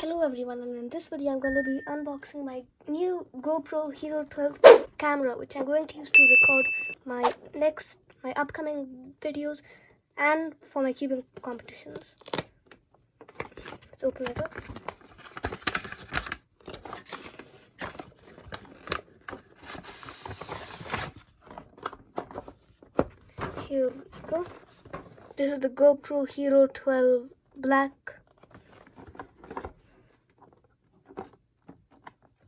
Hello everyone, and in this video I'm going to be unboxing my new GoPro Hero 12 camera, which I'm going to use to record my upcoming videos and for my cubing competitions. Let's open it up. Here we go. This is the GoPro Hero 12 Black.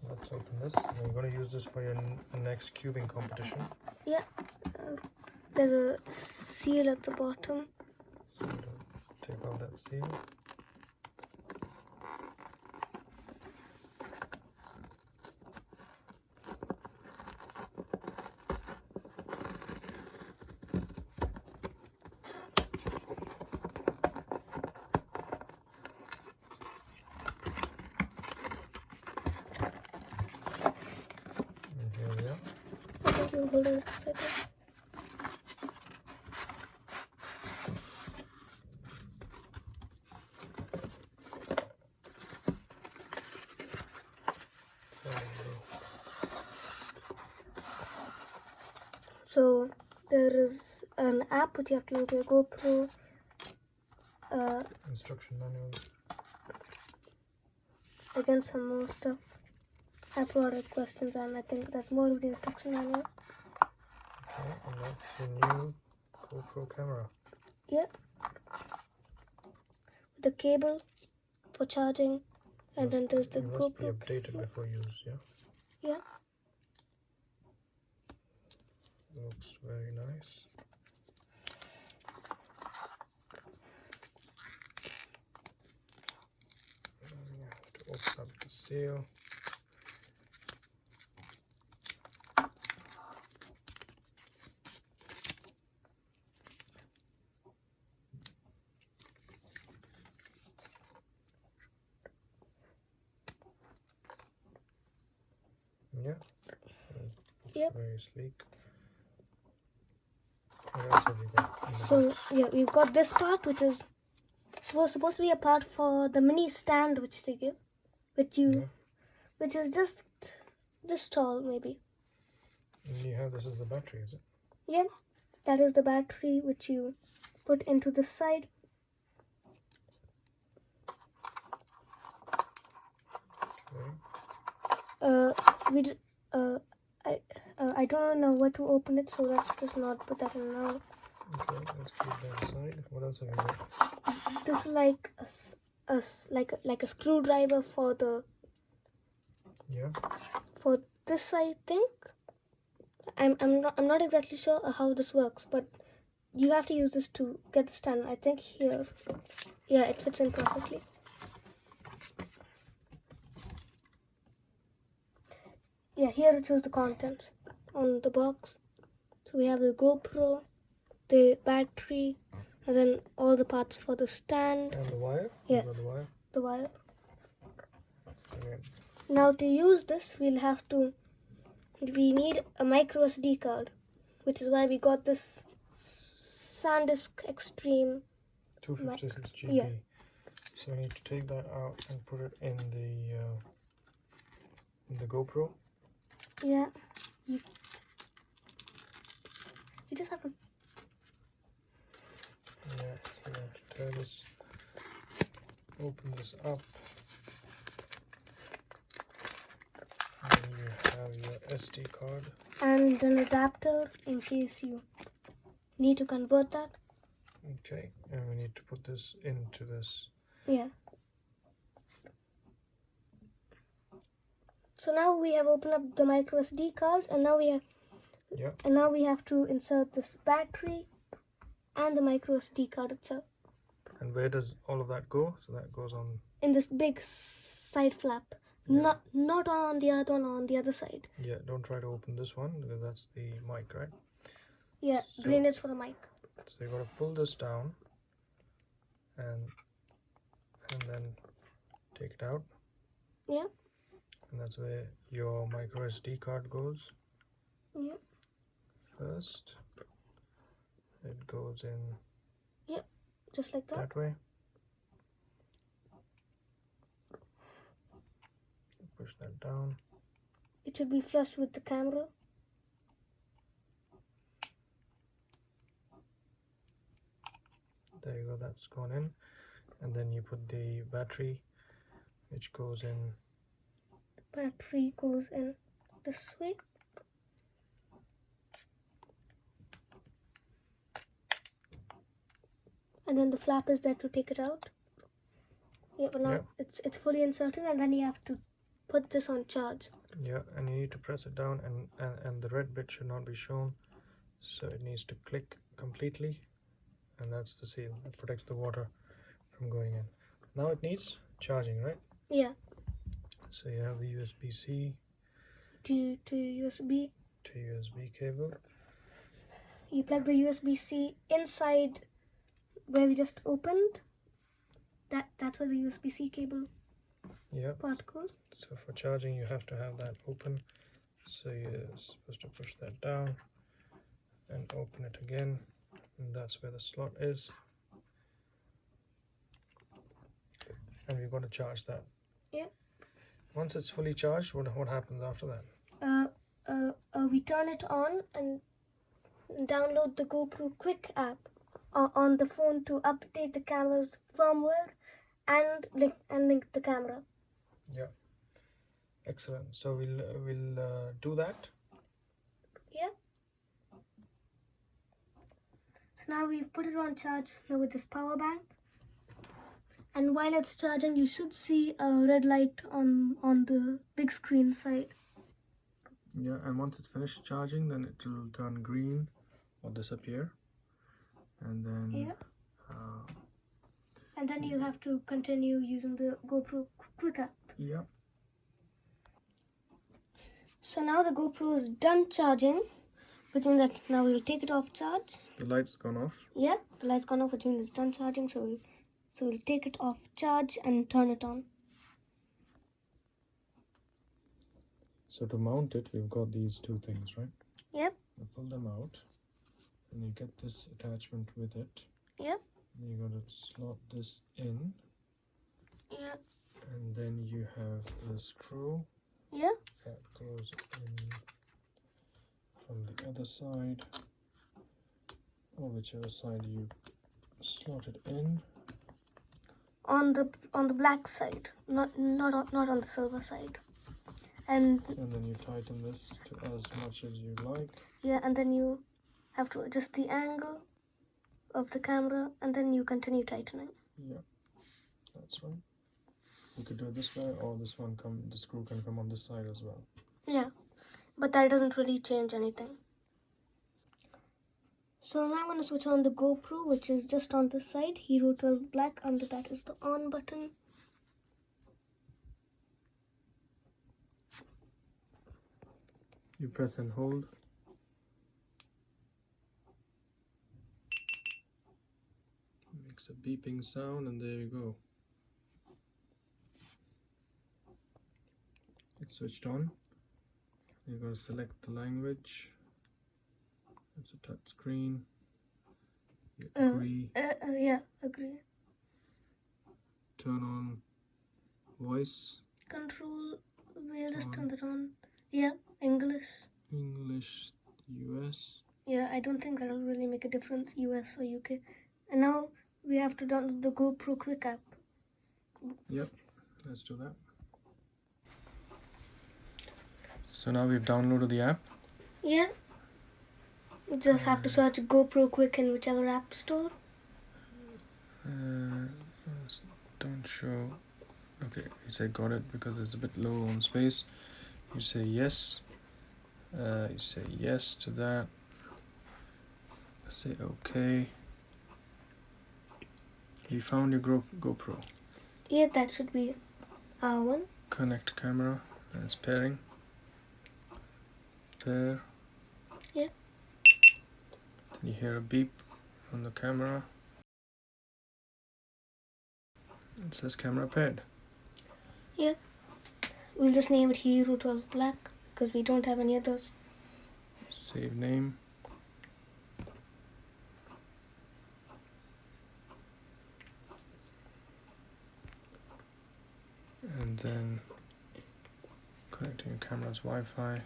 Let's open this. You're going to use this for your next cubing competition. Yeah, there's a seal at the bottom. So take out that seal. And here we are. I think you're holding it upside down. So there is an app which you have to link to your GoPro. Instruction manual. Again, some more stuff. I product questions, and I think there's more of the instruction manual. Okay, and that's your new GoPro camera. Yeah. The cable for charging, and then there's the it must GoPro. be updated before use, yeah? Yeah. Looks very nice. You have to open up the seal. Yeah. It's Yep. very sleek. What else have you got? in the So box? yeah, we've got this part, which is supposed to be a part for the mini stand which they give, which is just this tall maybe. And you have this as the battery, is it? Yeah, that is the battery which you put into the side. Okay. I don't know where to open it, so let's just not put that in now. Okay, let's keep that aside. What else have you got? This is like a screwdriver for Yeah. this, I think. I'm not exactly sure how this works, but you have to use this to get the stand. I think here, yeah, it fits in perfectly. Yeah, here it shows the contents on the box. So we have the GoPro, the battery, and then all the parts for the stand. And the wire? Yeah. You got the wire? The wire. Okay. Now to use this, we need a micro SD card, which is why we got this SanDisk Extreme. 256 GB. Yeah. So you need to take that out and put it in the GoPro. Yeah. You just have to. Yeah, so you have to turn this, open this up, and then you have your SD card. And an adapter in case you need to convert that. Okay, and we need to put this into this. Yeah. So now we have opened up the micro SD card, and now we have to insert this battery and the micro SD card itself. And where does all of that go? So that goes on In this big side flap. Yeah. Not on the other one, on the other side. Yeah, don't try to open this one because that's the mic, right? Yeah, So- green is for the mic. So you got to pull this down and then take it out. Yeah. And that's where your micro SD card goes. Yeah. First, it goes in Just like that. that way. down. It should be flush with the camera. There you go, that's gone in. And then you put the battery, which goes in. Battery goes in this way. And then the flap is there to take it out. Yeah, but now Yep. it's fully inserted, and then you have to put this on charge. Yeah, and you need to press it down, and the red bit should not be shown, so it needs to click completely, and that's the seal that protects the water from going in. Now it needs charging, right? Yeah. So you have the USB-C To USB. to USB cable. You plug the USB-C inside where we just opened. That's where the USB-C cable Yep. part goes. So for charging you have to have that open, so you're supposed to push that down and open it again, and that's where the slot is, and we've got to charge that. Yeah. Once it's fully charged, what happens after that? We turn it on and download the GoPro Quik app on the phone to update the camera's firmware and link the camera. Yeah, excellent. So we'll do that. Yeah. So now we've put it on charge with this power bank, and while it's charging, you should see a red light on the big screen side. Yeah, and once it's finished charging, then it will turn green or disappear, and then and then you have to continue using the GoPro Quik App. yeah. So now the GoPro is done charging, which means that now we'll take it off charge. The light's gone off. Yeah, the light's gone off, which means it's done charging. So we'll take it off charge and turn it on. So to mount it, we've got these two things, right? Yep. You pull them out, and you get this attachment with it. Yep. And you're going to slot this in. Yeah. And then you have the screw. Yeah. That goes in from the other side, or whichever side you slot it in. On the black side, not on the silver side. And then you tighten this to as much as you like. Yeah, and then you have to adjust the angle of the camera, and then you continue tightening. Yeah, that's right. You could do it this way, or this one the screw can come on this side as well. Yeah, but that doesn't really change anything. So now I'm going to switch on the GoPro, which is just on this side, Hero 12 Black. Under that is the on button. You press and hold. It makes a beeping sound, and there you go. It's switched on. You're going to select the language. It's a touch screen. You agree. Yeah, agree. Turn on voice. Control, we'll just turn that on. Yeah, English. English, US. Yeah, I don't think that'll really make a difference, US or UK. And now we have to download the GoPro Quik App. Yep, let's do that. So now we've downloaded the app. Yeah. You just have to search GoPro Quik in whichever app store. Don't show. Okay, you say got it because it's a bit low on space. You say yes. You say yes to that. Say okay. You found your GoPro. Yeah, that should be R1. Connect camera, and it's pairing. Pair. Yeah. Then you hear a beep on the camera. It says camera paired. Yeah. We'll just name it Hero 12 Black because we don't have any others. Save name. And then connecting your camera's Wi-Fi.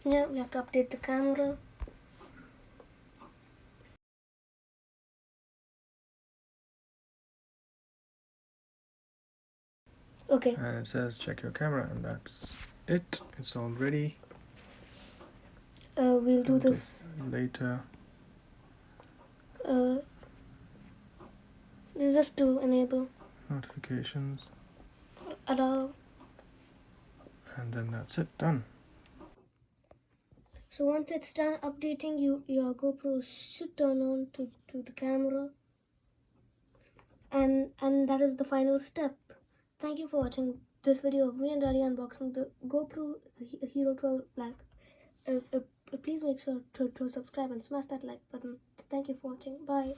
Yeah, we have to update the camera. Okay. And it says check your camera, and that's it. It's all ready. We'll do this later. Just to enable Notifications. allow. And then that's it, done. So once it's done updating, your GoPro should turn on to the camera. And that is the final step. Thank you for watching this video of me and Daddy unboxing the GoPro Hero 12 Black. Please make sure to subscribe and smash that like button. Thank you for watching. Bye.